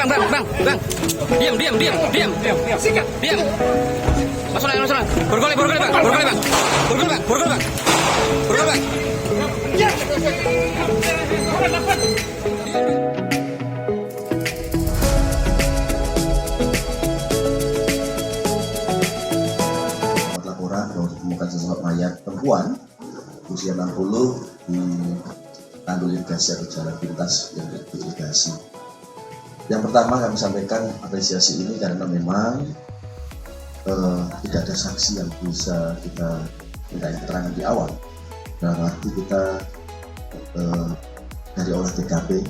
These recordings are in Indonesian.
bang. Diam. Sikat. Diam. Masuk lah. Borgol bang. Borgol bang. Ya. Laporan bahwa ditemukan sesosok mayat perempuan usia 60 di tanggul irigasi atau jalan pintas yang diirigasi. Yang pertama kami sampaikan apresiasi ini karena memang tidak ada saksi yang bisa kita minta keterangan di awal. Dalam arti kita dari olah TKP,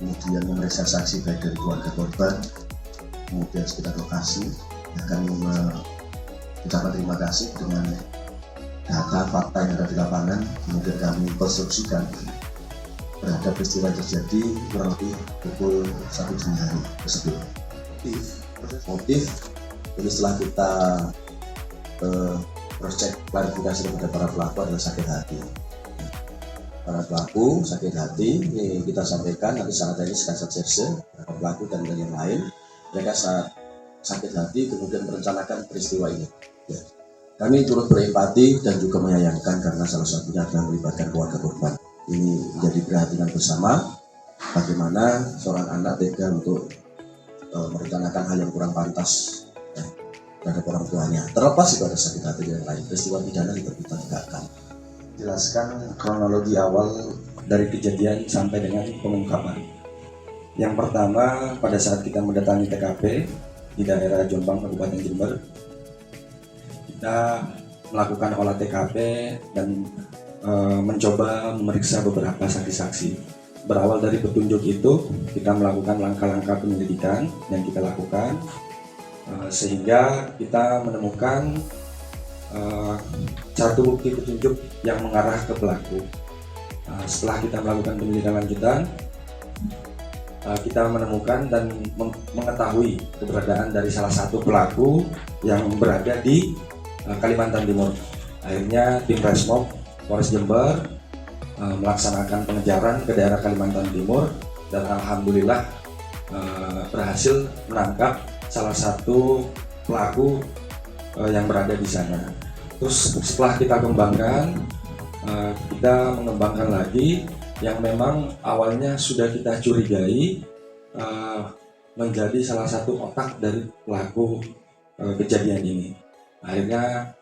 kemudian memeriksa saksi baik dari keluarga korban, kemudian sekitar lokasi, dan kami mengucapkan terima kasih dengan data fakta yang ada di lapangan, kemudian kami konstruksikan terhadap peristiwa yang terjadi kurang lebih pukul 1 dini hari tersebut. Motif ini setelah kita cross-check klarifikasi kepada para pelaku adalah sakit hati. Para pelaku sakit hati ini kita sampaikan nanti saat ini kasat serse para pelaku dan yang lain, mereka saat sakit hati kemudian merencanakan peristiwa ini. Ya. Kami turut berempati dan juga menyayangkan karena salah satunya adalah melibatkan keluarga korban. Ini menjadi perhatian bersama bagaimana seorang anak tega untuk merencanakan hal yang kurang pantas terhadap orang tuanya. Terlepas itu ada sakit hati yang lain, peristiwa pidana tetap kita tegakkan. Jelaskan kronologi awal dari kejadian sampai dengan pengungkapan. Yang pertama, pada saat kita mendatangi TKP di daerah Jombang, Kabupaten Jember, kita melakukan olah TKP dan mencoba memeriksa beberapa saksi-saksi. Berawal dari petunjuk itu, kita melakukan langkah-langkah penyelidikan yang kita lakukan sehingga kita menemukan satu bukti petunjuk yang mengarah ke pelaku. Setelah kita melakukan penyelidikan lanjutan, kita menemukan dan mengetahui keberadaan dari salah satu pelaku yang berada di Kalimantan Timur. Akhirnya tim Resmob Polres Jember melaksanakan pengejaran ke daerah Kalimantan Timur dan alhamdulillah berhasil menangkap salah satu pelaku yang berada di sana. Terus setelah kita kembangkan, kita mengembangkan lagi yang memang awalnya sudah kita curigai menjadi salah satu otak dari pelaku kejadian ini. Akhirnya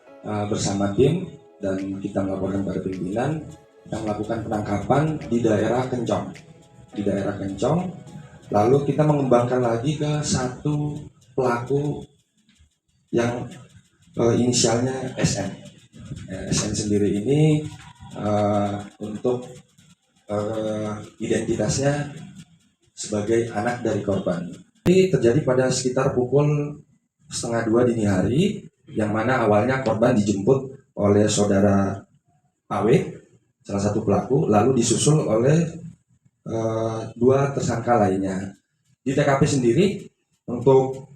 bersama tim dan kita melaporkan pada pimpinan, kita melakukan penangkapan di daerah Kencong. Lalu kita mengembangkan lagi ke satu pelaku yang inisialnya SN. SN sendiri ini untuk identitasnya sebagai anak dari korban. Ini terjadi pada sekitar pukul 1:30 dini hari, yang mana awalnya korban dijemput oleh saudara AW, salah satu pelaku, lalu disusul oleh dua tersangka lainnya. Di TKP sendiri untuk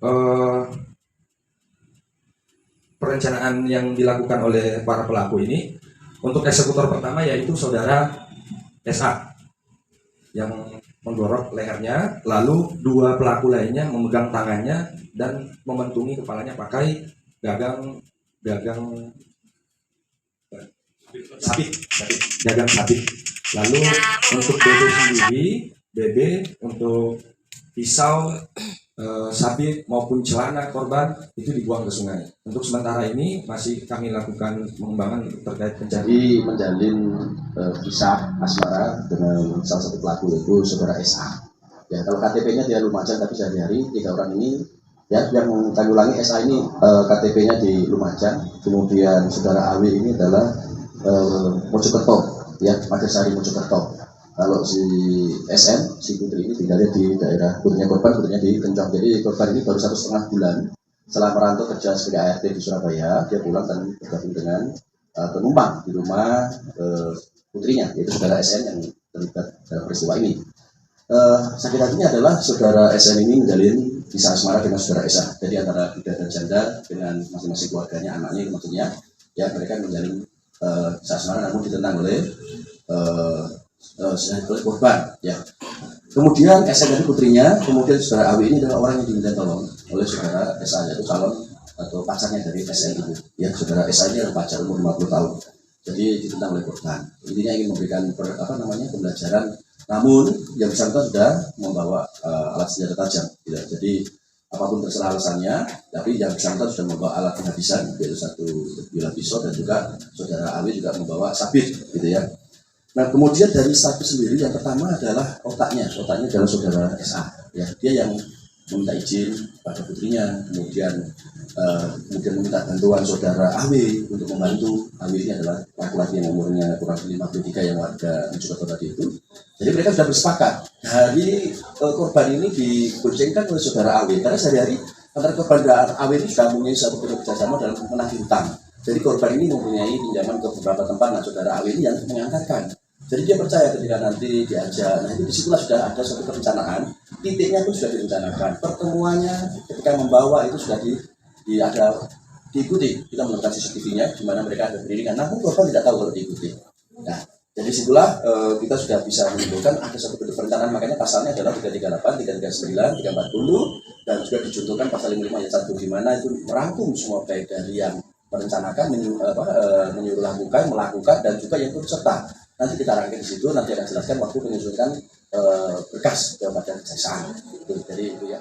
perencanaan yang dilakukan oleh para pelaku ini, untuk eksekutor pertama yaitu saudara SA yang menggorok lehernya, lalu dua pelaku lainnya memegang tangannya dan mementungi kepalanya pakai gagang sabit. Lalu untuk BB untuk pisau, sabit maupun celana korban itu dibuang ke sungai. Untuk sementara ini masih kami lakukan pengembangan terkait pencarian. Jadi menjalin kisah asmara dengan salah satu pelaku yaitu saudara SA. Ya, kalau KTP-nya di Lumajang tapi sehari-hari 3 orang ini ya, yang kami ulangi, SA ini KTP-nya di Lumajang, kemudian saudara AW ini adalah Mojokerto, ya, Magersari Mojokerto. Kalau si SN, si putri ini tinggalnya di daerah korban di Kencong. Jadi korban ini baru 1,5 bulan setelah merantau kerja sebagai ART di Surabaya, dia pulang dan bergabung dengan penumpang di rumah putrinya, yaitu saudara SN yang terlibat dalam peristiwa ini. Sakit hatinya adalah saudara SN ini menjalin kisah asmara dengan saudara SA. Jadi antara Buddha dan Janda dengan masing-masing keluarganya, anaknya maksudnya, ya mereka menjalin kisah asmara namun ditentang oleh korban. Ya, Kemudian SN dari putrinya, kemudian saudara AW ini adalah orang yang diminta tolong oleh saudara SA, yaitu calon atau pacarnya dari SN itu. Ya, saudara SA ini adalah pacar umur 50 tahun. Jadi ditentang oleh korban. Intinya ingin memberikan pembelajaran, namun yang bersangkutan sudah membawa alat senjata tajam. Gitu. Jadi apapun terserah alasannya, tapi yang bersangkutan sudah membawa alat penghabisan, yaitu satu bilah pisau dan juga saudara AW juga membawa sabit, gitu ya. Nah, kemudian dari sabit sendiri yang pertama adalah otaknya adalah saudara SA. Ya, dia yang meminta izin pada putrinya, kemudian meminta bantuan saudara AW untuk membantu. AW ini adalah laki-laki yang umurnya kurang lebih 53 yang warga Mojokerto tadi itu. Jadi mereka sudah bersepakat. Hari korban ini diboncengkan oleh saudara AW karena sehari-hari antara korban dan AW ini sudah mempunyai satu kerjasama dalam menagih hutang. Jadi korban ini mempunyai pinjaman ke beberapa tempat, nah saudara AW ini yang mengantarkan. Jadi dia percaya ketika nanti diajak, nah itu disitulah sudah ada suatu perencanaan, titiknya pun sudah direncanakan, pertemuannya ketika membawa itu sudah diikuti. Kita melakukan CCTV-nya di mana mereka ada berdiri, namun korban tidak tahu kalau diikuti. Nah, jadi situlah kita sudah bisa menyimpulkan ada suatu bentuk perencanaan, makanya pasalnya adalah 338, 339, 340, dan juga dijuntukan pasal 55 ayat 1 di mana itu merangkum semua baik dari yang merencanakan, menyuruh lakukan, melakukan, dan juga yang turut serta. Nanti kita rangkai di situ, nanti akan jelaskan waktu penyusunan berkas kepada kejaksaan. Jadi itu ya.